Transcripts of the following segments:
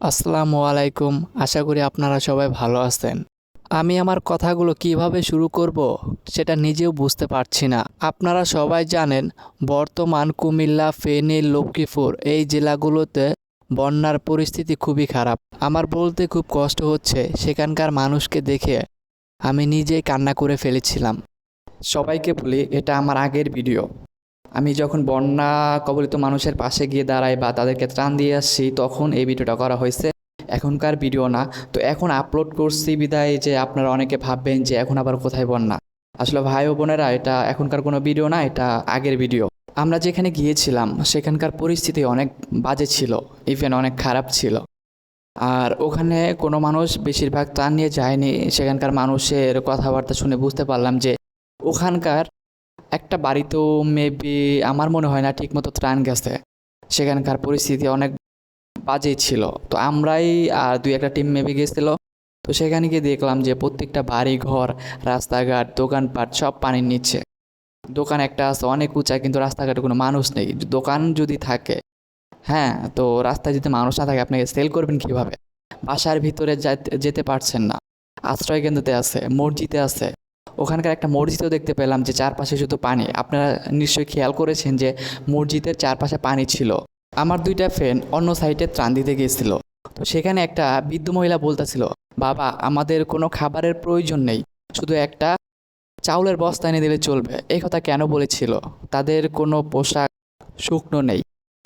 আসসালামু আলাইকুম। আশা করি আপনারা সবাই ভালো আছেন। আমি আমার কথাগুলো কিভাবে শুরু করব সেটা নিজেও বুঝতে পারছি না। আপনারা সবাই জানেন বর্তমান কুমিল্লা, ফেনী, লক্ষ্মীপুর এই জেলাগুলোতে বন্যার পরিস্থিতি খুবই খারাপ। আমার বলতে খুব কষ্ট হচ্ছে, সেখানকার মানুষকে দেখে আমি নিজেই কান্না করে ফেলেছিলাম। সবাইকে বলি, এটা আমার আগের ভিডিও। আমি যখন বন্যা কবলিত মানুষের পাশে গিয়ে দাঁড়াই বা তাদেরকে ত্রাণ দিয়ে আসছি, তখন এই ভিডিওটা করা হয়েছে। এখনকার ভিডিও না। তো এখন আপলোড করছি বিদায় যে আপনারা অনেকে ভাববেন যে এখন আবার কোথায় বন্যা। আসলে ভাই ও বোনেরা, এটা এখনকার কোনো ভিডিও না, এটা আগের ভিডিও। আমরা যেখানে গিয়েছিলাম সেখানকার পরিস্থিতি অনেক বাজে ছিল, ইভেন অনেক খারাপ ছিল। আর ওখানে কোনো মানুষ বেশিরভাগ ত্রাণ নিয়ে যায়নি। সেখানকার মানুষের কথাবার্তা শুনে বুঝতে পারলাম যে ওখানকার একটা বাড়িতেও মেবি আমার মনে হয় না ঠিকমতো ত্রাণ গেছে। সেখানকার পরিস্থিতি অনেক বাজেই ছিল। তো আমরাই আর দুই একটা টিম মেবি গেছিল। তো সেখানে গিয়ে দেখলাম যে প্রত্যেকটা বাড়ি ঘর, রাস্তাঘাট, দোকানপাট সব পানির নিচে। দোকান একটা আছে অনেক উঁচা, কিন্তু রাস্তাঘাটে কোনো মানুষ নেই। দোকান যদি থাকে, হ্যাঁ, তো রাস্তায় যদি মানুষ না থাকে আপনাকে সেল করবেন কিভাবে? বাসার ভিতরে যেতে পারছেন না। আশ্রয় কেন্দ্রতে আছে, মসজিদে আছে। ওখানকার একটা মসজিদও দেখতে পেলাম যে চারপাশে শুধু পানি। আপনারা নিশ্চয়ই খেয়াল করেছেন যে মসজিদের চারপাশে পানি ছিল। আমার দুইটা ফ্রেন্ড অন্য সাইডে ত্রাণ দিতে গিয়েছিল। তো সেখানে একটা বৃদ্ধ মহিলা বলতেছিল, বাবা আমাদের কোনো খাবারের প্রয়োজন নেই, শুধু একটা চাউলের বস্তা এনে দিলে চলবে। এই কথা কেন বলেছিল? তাদের কোনো পোশাক শুকনো নেই।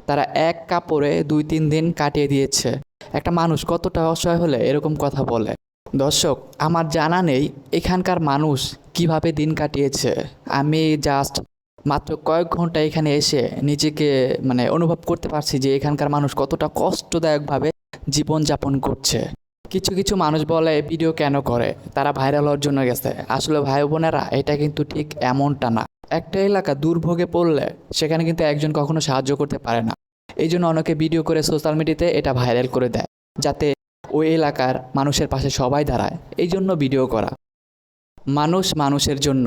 তারা এক কাপড়ে 2-3 দিন কাটিয়ে দিয়েছে। একটা মানুষ কতটা অসহায় হলে এরকম কথা বলে? দর্শক, আমার জানা নেই এখানকার মানুষ কিভাবে দিন কাটিয়েছে। আমি জাস্ট মাত্র কয়েক ঘন্টা এখানে এসে নিজেকে অনুভব করতে পারছি যে এখানকার মানুষ কতটা কষ্টদায়কভাবে জীবনযাপন করছে। কিছু কিছু মানুষ বলে ভিডিও কেন করে, তারা ভাইরাল হওয়ার জন্য গেছে। আসলে ভাই বোনেরা, এটা কিন্তু ঠিক এমনটা না। একটা এলাকা দুর্ভোগে পড়লে সেখানে কিন্তু একজন কখনো সাহায্য করতে পারে না। এই জন্য অনেকে ভিডিও করে সোশ্যাল মিডিয়াতে এটা ভাইরাল করে দেয়, যাতে ওই এলাকার মানুষের পাশে সবাই দাঁড়ায়। এই জন্য ভিডিও করা। মানুষ মানুষের জন্য,